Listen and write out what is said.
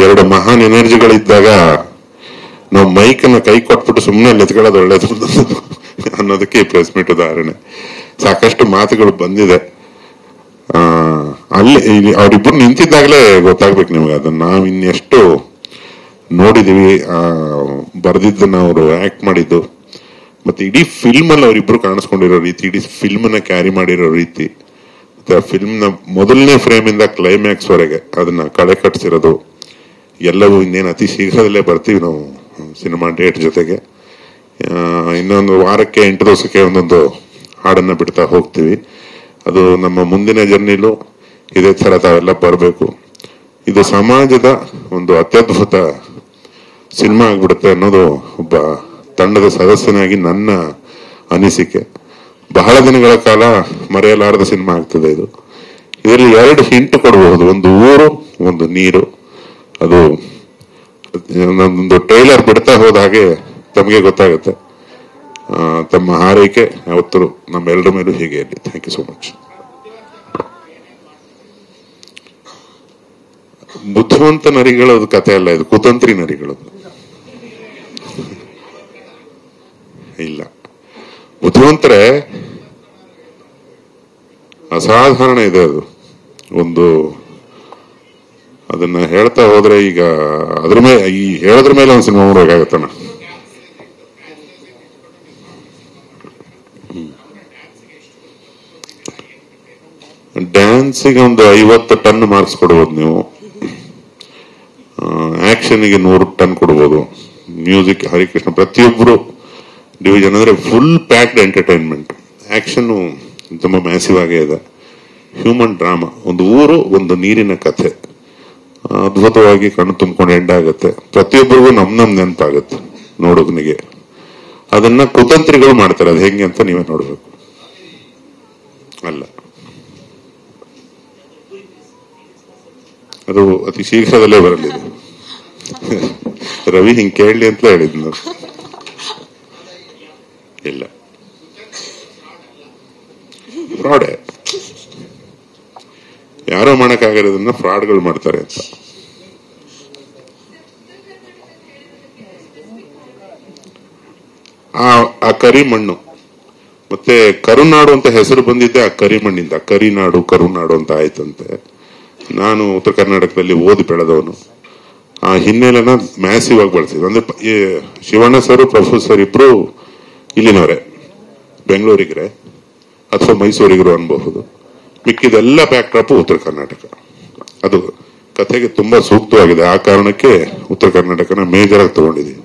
ಎರಡು ಮಹಾನ್ ಎನರ್ಜಿಗಳಿದ್ದಾಗ ನಾವು ಮೈಕನ್ನ ಕೈ ಕೊಟ್ಬಿಟ್ಟು ಸುಮ್ಮನೆ ಎತ್ಕೊಳ್ಳೋದು ಒಳ್ಳೇದು ಅನ್ನೋದಕ್ಕೆ ಈ ಪ್ರೆಸ್ ಮೀಟ್ ಉದಾಹರಣೆ. ಸಾಕಷ್ಟು ಮಾತುಗಳು ಬಂದಿದೆ. ಅಲ್ಲಿ ಅವರಿಬ್ಬರು ನಿಂತಿದ್ದಾಗಲೇ ಗೊತ್ತಾಗ್ಬೇಕು ನಿಮ್ಗೆ. ಅದನ್ನ ನಾವು ಇನ್ನೆಷ್ಟು ನೋಡಿದೀವಿ, ಬರ್ದಿದ್ದನ್ನ ಅವರು ಆಕ್ಟ್ ಮಾಡಿದ್ದು, ಮತ್ತೆ ಇಡೀ ಫಿಲ್ಮ್ ಅಲ್ಲಿ ಅವರಿಬ್ರು ಕಾಣಿಸ್ಕೊಂಡಿರೋ ರೀತಿ, ಇಡೀ ಫಿಲ್ಮ್ ನ ಕ್ಯಾರಿ ಮಾಡಿರೋ ರೀತಿ, ಮತ್ತೆ ಆ ಫಿಲ್ಮ್ ನ ಮೊದಲನೇ ಫ್ರೇಮ್ ಇಂದ ಕ್ಲೈಮ್ಯಾಕ್ಸ್ ವರೆಗೆ ಅದನ್ನ ಕಳೆ ಕಟ್ಸಿರೋದು ಎಲ್ಲವೂ ಇನ್ನೇನು ಅತಿ ಶೀಘ್ರದಲ್ಲೇ ಬರ್ತೀವಿ ನಾವು ಸಿನಿಮಾ ಡೇಟ್ ಜೊತೆಗೆ. ಇನ್ನೊಂದು ವಾರಕ್ಕೆ 8 ದಿವಸಕ್ಕೆ ಒಂದೊಂದು ಹಾಡನ್ನ ಬಿಡ್ತಾ ಹೋಗ್ತೀವಿ. ಅದು ನಮ್ಮ ಮುಂದಿನ ಜರ್ನಿಲು ಇದೇ ತರ ತಾವೆಲ್ಲ ಬರಬೇಕು. ಇದು ಸಮಾಜದ ಒಂದು ಅತ್ಯದ್ಭುತ ಸಿನಿಮಾ ಆಗ್ಬಿಡುತ್ತೆ ಅನ್ನೋದು ಒಬ್ಬ ತಂಡದ ಸದಸ್ಯನಾಗಿ ನನ್ನ ಅನಿಸಿಕೆ. ಬಹಳ ದಿನಗಳ ಕಾಲ ಮರೆಯಲಾರದ ಸಿನಿಮಾ ಆಗ್ತದೆ ಇದು. ಇದರಲ್ಲಿ 2 ಹಿಂಟ್ ಕೊಡಬಹುದು, ಒಂದು ಊರು, ಒಂದು ನೀರು. ಅದು ಒಂದು ಟ್ರೈಲರ್ ಬಿಡ್ತಾ ಹೋದ ಹಾಗೆ ತಮಗೆ ಗೊತ್ತಾಗುತ್ತೆ. ತಮ್ಮ ಹಾರೈಕೆ ಯಾವತ್ತೂ ನಮ್ಮೆಲ್ಲರ ಮೇಲೂ ಹೀಗೆ ಇರಲಿ. Thank you so much. ಬುದ್ಧಿವಂತ ನರಿಗಳದು ಕತೆ ಅಲ್ಲ, ಇದು ಕುತಂತ್ರಿ ನರಿಗಳದು. ಇಲ್ಲ, ಬುದ್ಧಿವಂತರೇ ಅಸಾಧಾರಣ ಇದೆ ಅದು. ಒಂದು ಅದನ್ನ ಹೇಳ್ತಾ ಹೋದ್ರೆ ಈಗ ಅದ್ರ ಮೇಲೆ ಈ ಹೇಳೋದ್ರ ಮೇಲೆ ಒಂದು ಸಿನಿಮಾ ನೋಡ್ಬೇಕಾಗತ್ತಣ್ಣ. ಡ್ಯಾನ್ಸಿಗೆ ಒಂದು 50 ಟನ್ ಮಾರ್ಕ್ಸ್ ಕೊಡ್ಬೋದು ನೀವು, ಆಕ್ಷನ್ಗೆ 100 ಟನ್ ಕೊಡ್ಬೋದು, ಮ್ಯೂಸಿಕ್ ಹರಿಕೃಷ್ಣ ಪ್ರತಿಯೊಬ್ಬರು ಡಿವಿಷನ್ ಅಂದ್ರೆ ಫುಲ್ ಪ್ಯಾಕ್ಡ್ ಎಂಟರ್ಟೈನ್ಮೆಂಟ್. ಆಕ್ಷನ್ ತುಂಬಾ ಮ್ಯಾಸಿವ್ ಆಗೇ ಇದೆ. ಹ್ಯೂಮನ್ ಡ್ರಾಮಾ, ಒಂದು ಊರು, ಒಂದು ನೀರಿನ ಕಥೆ, ಅದ್ಭುತವಾಗಿ ಕಣ್ಣು ತುಂಬಿಕೊಂಡು ಎಂಡ್ ಆಗುತ್ತೆ. ಪ್ರತಿಯೊಬ್ಬರಿಗೂ ನಮ್ ನೆನಪಾಗುತ್ತೆ ನೋಡೋದನಿಗೆ. ಅದನ್ನ ಕುತಂತ್ರಿಗಳು ಮಾಡ್ತಾರೆ. ಅದು ಹೆಂಗೆ ಅಂತ ನೀವೇ ನೋಡ್ಬೇಕು. ಅಲ್ಲ, ಅದು ಅತಿ ಶೀಘ್ರದಲ್ಲೇ ಬರಲಿದೆ. ರವಿ ಹಿಂಗ್ ಕೇಳಲಿ ಅಂತ ಹೇಳಿದ್ನು. ಇಲ್ಲ, ಫ್ರಾಡ್ ಯಾರೋ ಮಾಡಕ್ಕಾಗಿರೋದನ್ನ ಫ್ರಾಡ್ಗಳು ಮಾಡ್ತಾರೆ ಅಂತ. ಆ ಕರಿಮಣ್ಣು ಮತ್ತೆ ಕರುನಾಡು ಅಂತ ಹೆಸರು ಬಂದಿದ್ದೆ ಆ ಕರಿಮಣ್ಣಿಂದ. ಕರಿನಾಡು ಕರುನಾಡು ಅಂತ ಆಯ್ತಂತೆ. ನಾನು ಉತ್ತರ ಕರ್ನಾಟಕದಲ್ಲಿ ಓದಿ ಬೆಳೆದವನು. ಆ ಹಿನ್ನೆಲೆನ ಮ್ಯಾಸಿವ್ ಆಗಿ ಬಳಸಿದ್ರು. ಅಂದ್ರೆ ಶಿವಣ್ಣ ಸರ್, ಪ್ರಭು ಸರ್ ಇಬ್ರು ಇಲ್ಲಿನವರೇ, ಬೆಂಗಳೂರಿಗರೆ ಅಥವಾ ಮೈಸೂರಿಗರು ಅನ್ಬಹುದು. ಮಿಕ್ಕಿದೆಲ್ಲ ಬ್ಯಾಕ್ ಡ್ರಾಪ್ ಉತ್ತರ ಕರ್ನಾಟಕ. ಅದು ಕಥೆಗೆ ತುಂಬಾ ಸೂಕ್ತವಾಗಿದೆ. ಆ ಕಾರಣಕ್ಕೆ ಉತ್ತರ ಕರ್ನಾಟಕನ ಮೇಜರ್ ಆಗಿ ತಗೊಂಡಿದ್ದೀವಿ.